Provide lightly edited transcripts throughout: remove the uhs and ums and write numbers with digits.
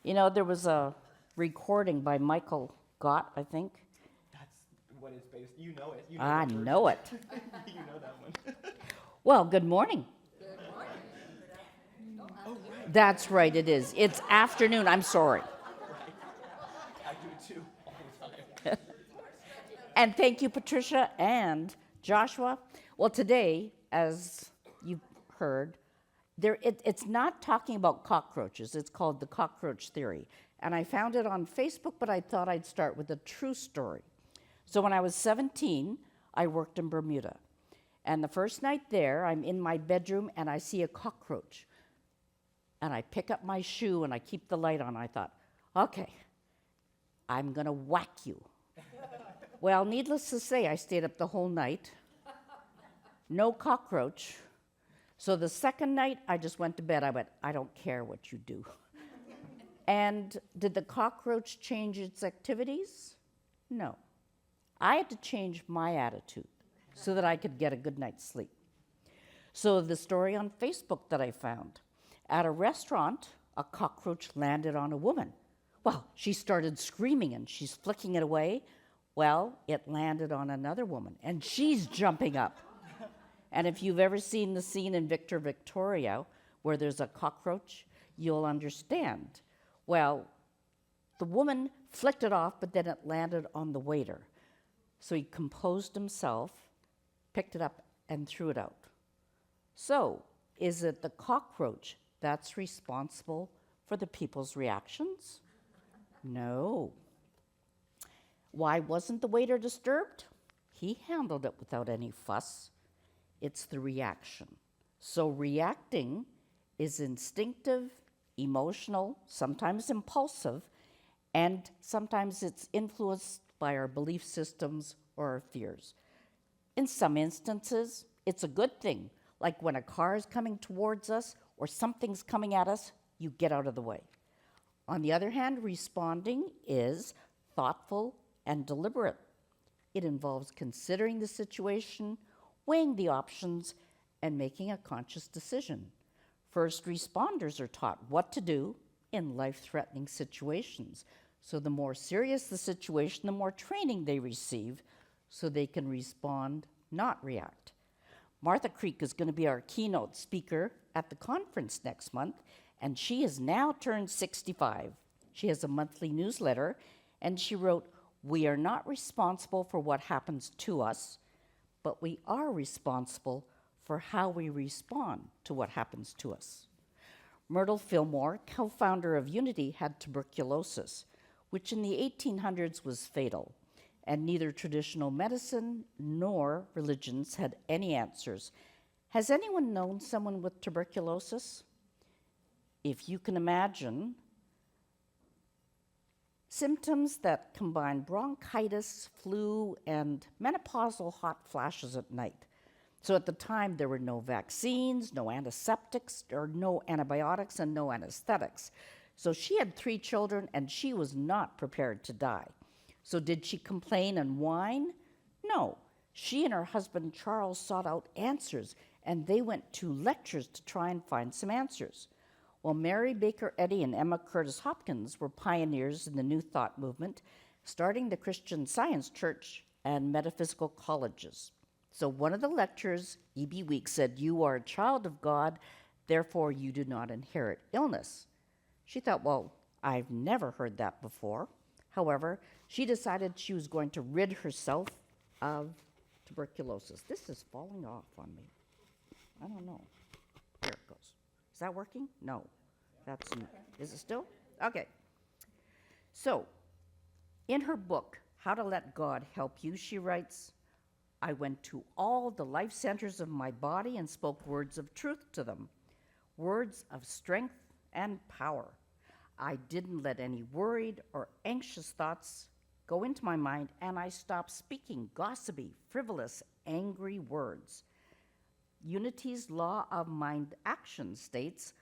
You know, there was a recording by Michael Gott, I think. That's what it's based. You know it. You know I that version. know it. You know that one. Well, good morning. Oh, right. That's right, it is. It's afternoon. I'm sorry. I do too all the time. And thank you, Patricia and Joshua. Well, today, as you've heard, it's not talking about cockroaches. It's called the cockroach theory. And I found it on Facebook, but I thought I'd start with a true story. So when I was 17, I worked in Bermuda. And the first night there, I'm in my bedroom and I see a cockroach. And I pick up my shoe and I keep the light on. I thought, okay, I'm going to whack you. Well, needless to say, I stayed up the whole night. No cockroach. So the second night, I just went to bed. I went, I don't care what you do. And did the cockroach change its activities? No. I had to change my attitude so that I could get a good night's sleep. So the story on Facebook that I found, at a restaurant, a cockroach landed on a woman. Well, she started screaming and she's flicking it away. Well, it landed on another woman and she's jumping up. And if you've ever seen the scene in Victor Victoria where there's a cockroach, you'll understand. Well, the woman flicked it off, but then it landed on the waiter. So he composed himself, picked it up, and threw it out. So, is it the cockroach that's responsible for the people's reactions? No. Why wasn't the waiter disturbed? He handled it without any fuss. It's the reaction. So reacting is instinctive, emotional, sometimes impulsive, and sometimes it's influenced by our belief systems or our fears. In some instances, it's a good thing, like when a car is coming towards us or something's coming at us, you get out of the way. On the other hand, responding is thoughtful and deliberate. It involves considering the situation, weighing the options, and making a conscious decision. First responders are taught what to do in life-threatening situations. So the more serious the situation, the more training they receive so they can respond, not react. Martha Creek is going to be our keynote speaker at the conference next month, and she has now turned 65. She has a monthly newsletter, and she wrote, "We are not responsible for what happens to us, but we are responsible for how we respond to what happens to us." Myrtle Fillmore, co-founder of Unity, had tuberculosis, which in the 1800s was fatal, and neither traditional medicine nor religions had any answers. Has anyone known someone with tuberculosis? If you can imagine, symptoms that combine bronchitis, flu, and menopausal hot flashes at night. So at the time, there were no vaccines, no antiseptics, or no antibiotics, and no anesthetics. So she had 3 children, and she was not prepared to die. So did she complain and whine? No. She and her husband, Charles, sought out answers, and they went to lectures to try and find some answers. Well, Mary Baker Eddy and Emma Curtis Hopkins were pioneers in the New Thought movement, starting the Christian Science Church and metaphysical colleges. So one of the lectures, E.B. Weeks, said, "You are a child of God, therefore you do not inherit illness." She thought, well, I've never heard that before. However, she decided she was going to rid herself of tuberculosis. This is falling off on me. I don't know. There it goes. Is that working? No. Is it still? Okay. So, in her book, How to Let God Help You, she writes, "I went to all the life centers of my body and spoke words of truth to them, words of strength and power. I didn't let any worried or anxious thoughts go into my mind, and I stopped speaking gossipy, frivolous, angry words." Unity's law of mind action states,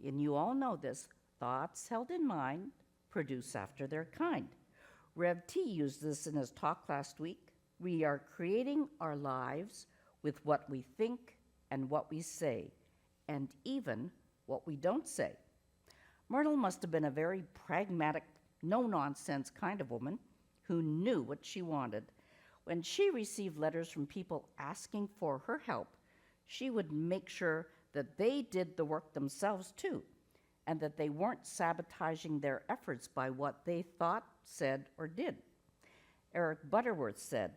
and you all know this, thoughts held in mind produce after their kind. Rev T used this in his talk last week. We are creating our lives with what we think and what we say, and even what we don't say. Myrtle must have been a very pragmatic, no-nonsense kind of woman who knew what she wanted. When she received letters from people asking for her help, she would make sure that they did the work themselves too, and that they weren't sabotaging their efforts by what they thought, said, or did. Eric Butterworth said,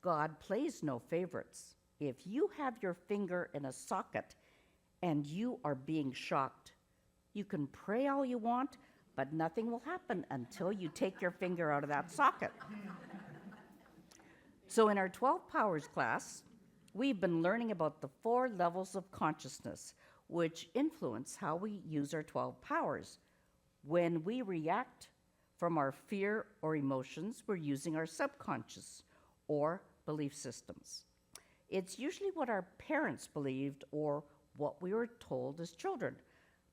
"God plays no favorites. If you have your finger in a socket and you are being shocked, you can pray all you want, but nothing will happen until you take your finger out of that socket." So in our 12 Powers class, we've been learning about the 4 levels of consciousness, which influence how we use our 12 powers. When we react from our fear or emotions, we're using our subconscious or belief systems. It's usually what our parents believed or what we were told as children.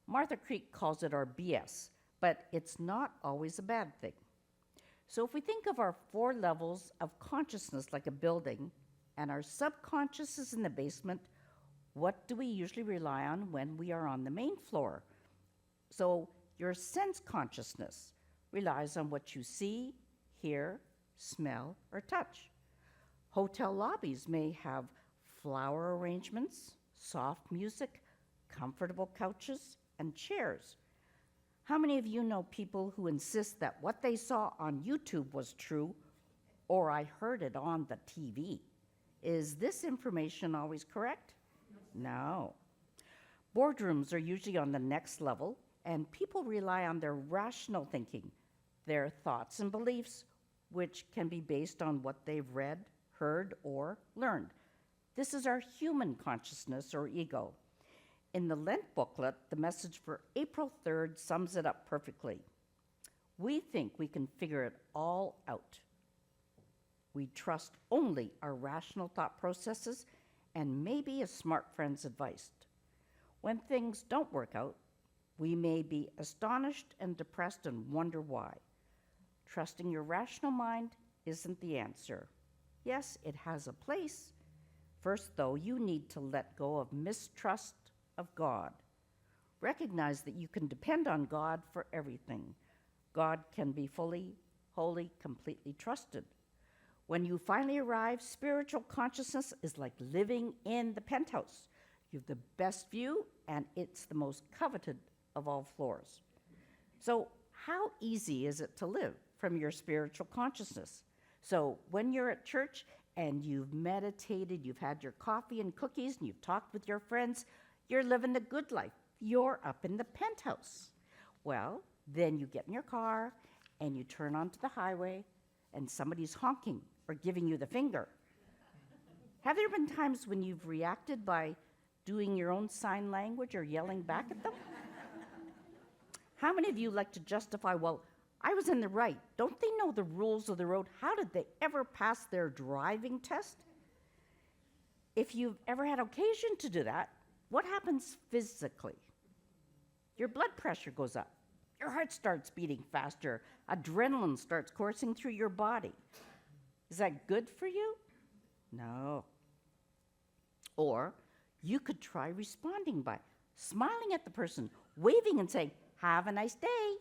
Martha Creek calls it our BS, but it's not always a bad thing. So if we think of our 4 levels of consciousness like a building, and our subconscious is in the basement, what do we usually rely on when we are on the main floor? So your sense consciousness relies on what you see, hear, smell, or touch. Hotel lobbies may have flower arrangements, soft music, comfortable couches, and chairs. How many of you know people who insist that what they saw on YouTube was true, or I heard it on the TV? Is this information always correct? No. Boardrooms are usually on the next level, and people rely on their rational thinking, their thoughts and beliefs, which can be based on what they've read, heard, or learned. This is our human consciousness or ego. In the Lent booklet, the message for April 3rd sums it up perfectly. We think we can figure it all out. We trust only our rational thought processes and maybe a smart friend's advice. When things don't work out, we may be astonished and depressed and wonder why. Trusting your rational mind isn't the answer. Yes, it has a place. First, though, you need to let go of mistrust of God. Recognize that you can depend on God for everything. God can be fully, wholly, completely trusted. When you finally arrive, spiritual consciousness is like living in the penthouse. You have the best view, and it's the most coveted of all floors. So how easy is it to live from your spiritual consciousness? So when you're at church and you've meditated, you've had your coffee and cookies, and you've talked with your friends, you're living the good life. You're up in the penthouse. Well, then you get in your car and you turn onto the highway and somebody's honking or giving you the finger. Have there been times when you've reacted by doing your own sign language or yelling back at them? How many of you like to justify, well, I was in the right. Don't they know the rules of the road? How did they ever pass their driving test? If you've ever had occasion to do that, what happens physically? Your blood pressure goes up. Your heart starts beating faster. Adrenaline starts coursing through your body. Is that good for you? No. Or you could try responding by smiling at the person, waving and saying, "Have a nice day."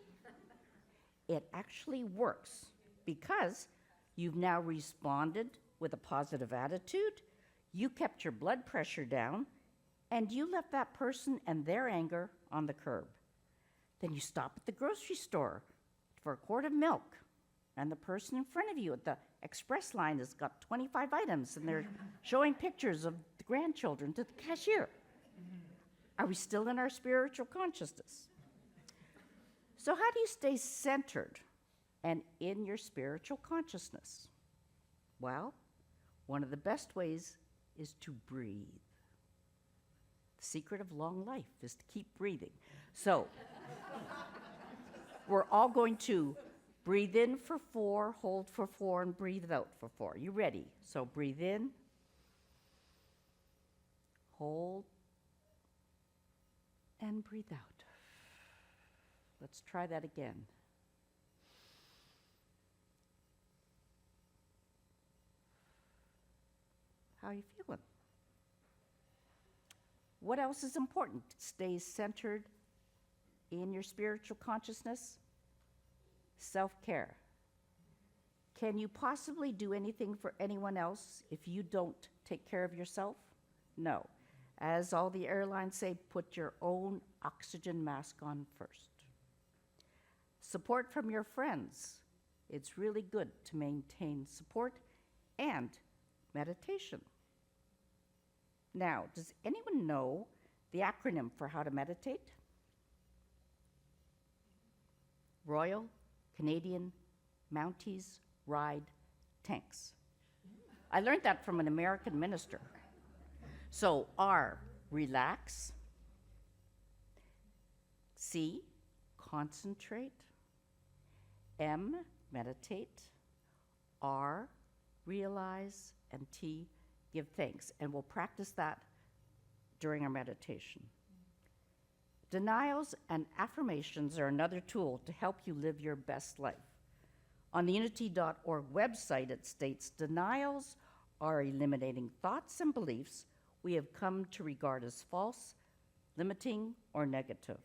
It actually works because you've now responded with a positive attitude, you kept your blood pressure down, and you left that person and their anger on the curb. Then you stop at the grocery store for a quart of milk, and the person in front of you at the express line has got 25 items, and they're showing pictures of the grandchildren to the cashier. Are we still in our spiritual consciousness? So how do you stay centered and in your spiritual consciousness? Well, one of the best ways is to breathe. The secret of long life is to keep breathing. So we're all going to breathe in for 4, hold for 4, and breathe out for 4. You ready? So breathe in, hold, and breathe out. Let's try that again. How are you feeling? What else is important? Stay centered in your spiritual consciousness? Self-care. Can you possibly do anything for anyone else if you don't take care of yourself? No. As all the airlines say, put your own oxygen mask on first. Support from your friends. It's really good to maintain support and meditation. Now, does anyone know the acronym for how to meditate? Royal Canadian Mounties Ride Tanks. I learned that from an American minister. So R, relax. C, concentrate. M, meditate. R, realize. And T, give thanks. And we'll practice that during our meditation. Denials and affirmations are another tool to help you live your best life. On the unity.org website, it states, denials are eliminating thoughts and beliefs we have come to regard as false, limiting, or negative.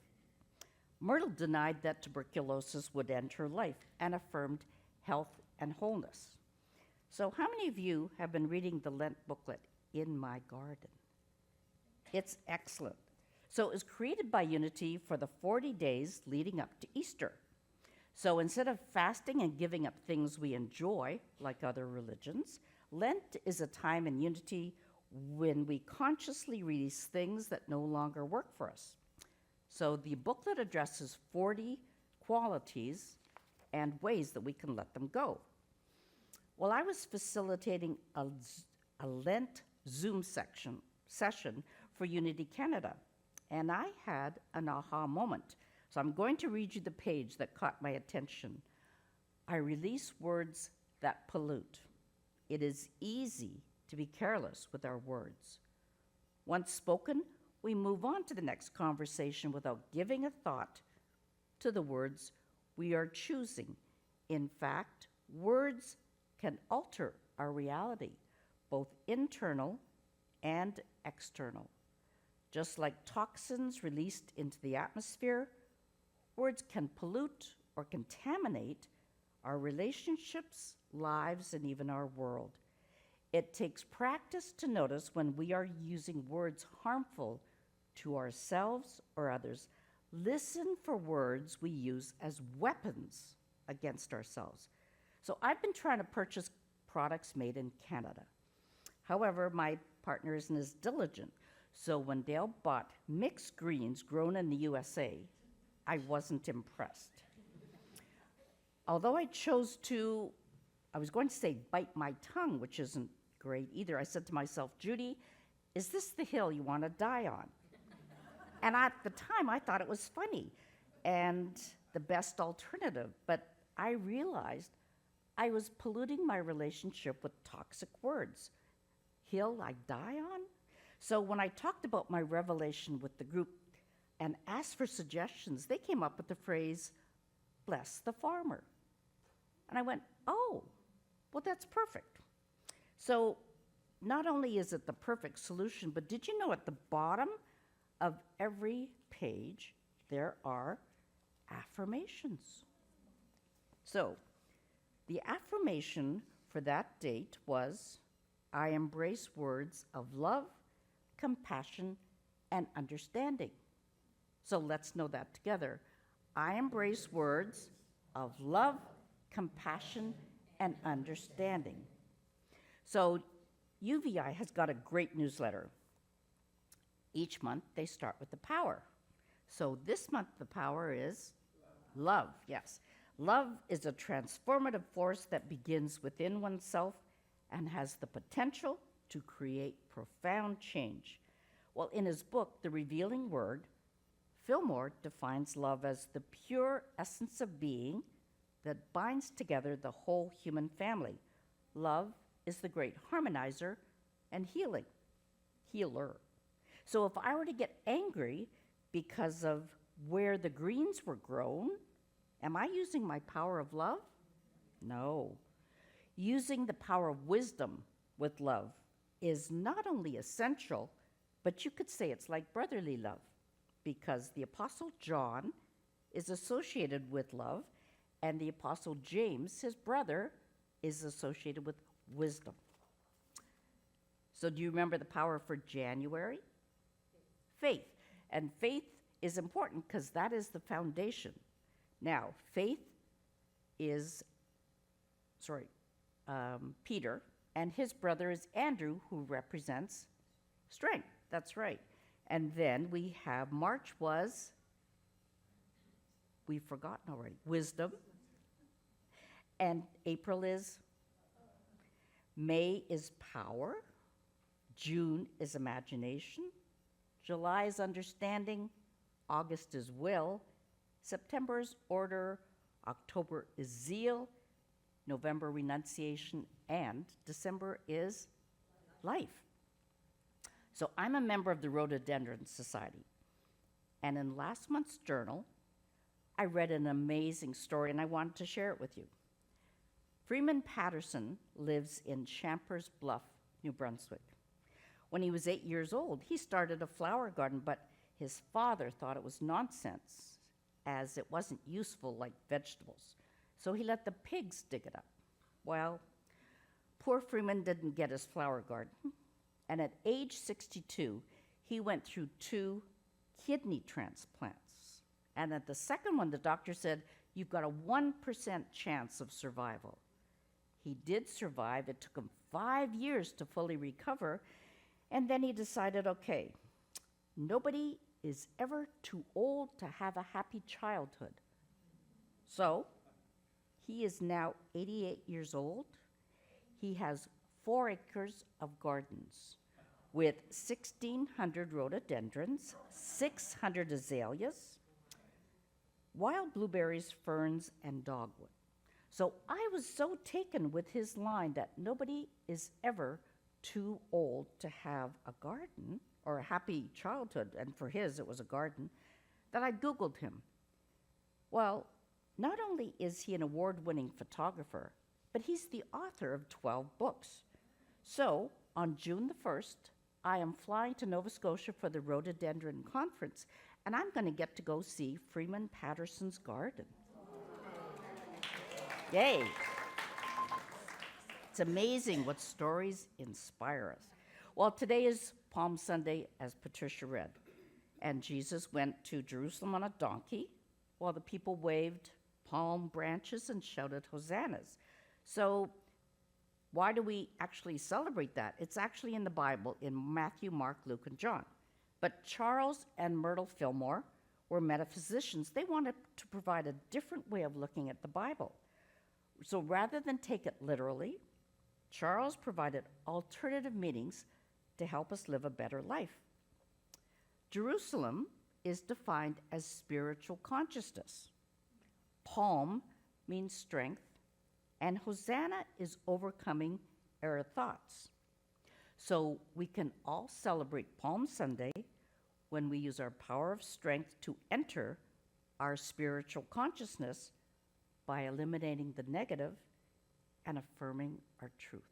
Myrtle denied that tuberculosis would end her life and affirmed health and wholeness. So how many of you have been reading the Lent booklet, In My Garden? It's excellent. So it was created by Unity for the 40 days leading up to Easter. So instead of fasting and giving up things we enjoy, like other religions, Lent is a time in Unity when we consciously release things that no longer work for us. So the booklet addresses 40 qualities and ways that we can let them go. Well, I was facilitating a Lent Zoom session for Unity Canada, and I had an aha moment. So I'm going to read you the page that caught my attention. I release words that pollute. It is easy to be careless with our words. Once spoken, we move on to the next conversation without giving a thought to the words we are choosing. In fact, words can alter our reality, both internal and external. Just like toxins released into the atmosphere, words can pollute or contaminate our relationships, lives, and even our world. It takes practice to notice when we are using words harmful to ourselves or others. Listen for words we use as weapons against ourselves. So I've been trying to purchase products made in Canada. However, my partner isn't as diligent. So when Dale bought mixed greens grown in the USA, I wasn't impressed. Although I chose to, I was going to say bite my tongue, which isn't great either. I said to myself, Judi, is this the hill you want to die on? And at the time, I thought it was funny and the best alternative. But I realized I was polluting my relationship with toxic words. Hill I die on? So when I talked about my revelation with the group and asked for suggestions, they came up with the phrase, bless the farmer. And I went, oh, well, that's perfect. So not only is it the perfect solution, but did you know at the bottom of every page, there are affirmations. So the affirmation for that date was, I embrace words of love, compassion, and understanding. So let's know that together. I embrace words of love, compassion, and understanding. So UVI has got a great newsletter. Each month they start with the power. So this month the power is love, yes. Love is a transformative force that begins within oneself and has the potential to create profound change. Well, in his book, The Revealing Word, Fillmore defines love as the pure essence of being that binds together the whole human family. Love is the great harmonizer and healer. So if I were to get angry because of where the greens were grown, am I using my power of love? No. Using the power of wisdom with love is not only essential, but you could say it's like brotherly love, because the Apostle John is associated with love, and the Apostle James, his brother, is associated with wisdom. So do you remember the power for January? Faith. And faith is important because that is the foundation. Now, faith is, Peter, and his brother is Andrew, who represents strength. That's right. And then we have March was, we've forgotten already, wisdom. And April is, May is power. June is imagination. July is understanding. August is will. September is order. October is zeal. November, renunciation. And December is life. So I'm a member of the Rhododendron Society. And in last month's journal, I read an amazing story, and I wanted to share it with you. Freeman Patterson lives in Champers Bluff, New Brunswick. When he was 8 years old, he started a flower garden, but his father thought it was nonsense, as it wasn't useful like vegetables. So he let the pigs dig it up. Well, poor Freeman didn't get his flower garden, and at age 62, he went through 2 kidney transplants. And at the second one, the doctor said, you've got a 1% chance of survival. He did survive. It took him 5 years to fully recover. And then he decided, okay, nobody is ever too old to have a happy childhood. So he is now 88 years old. He has 4 acres of gardens with 1,600 rhododendrons, 600 azaleas, wild blueberries, ferns, and dogwood. So I was so taken with his line that nobody is ever too old to have a garden or a happy childhood, and for his it was a garden, that I Googled him. Well, not only is he an award-winning photographer, but he's the author of 12 books. So on June the 1st, I am flying to Nova Scotia for the Rhododendron Conference, and I'm going to get to go see Freeman Patterson's garden. Yay. It's amazing what stories inspire us. Well, today is Palm Sunday, as Patricia read, and Jesus went to Jerusalem on a donkey while the people waved palm branches and shouted hosannas. So why do we actually celebrate that? It's actually in the Bible in Matthew, Mark, Luke, and John. But Charles and Myrtle Fillmore were metaphysicians. They wanted to provide a different way of looking at the Bible. So rather than take it literally, Charles provided alternative meanings to help us live a better life. Jerusalem is defined as spiritual consciousness. Palm means strength, and Hosanna is overcoming error thoughts. So we can all celebrate Palm Sunday when we use our power of strength to enter our spiritual consciousness by eliminating the negative and affirming our truth.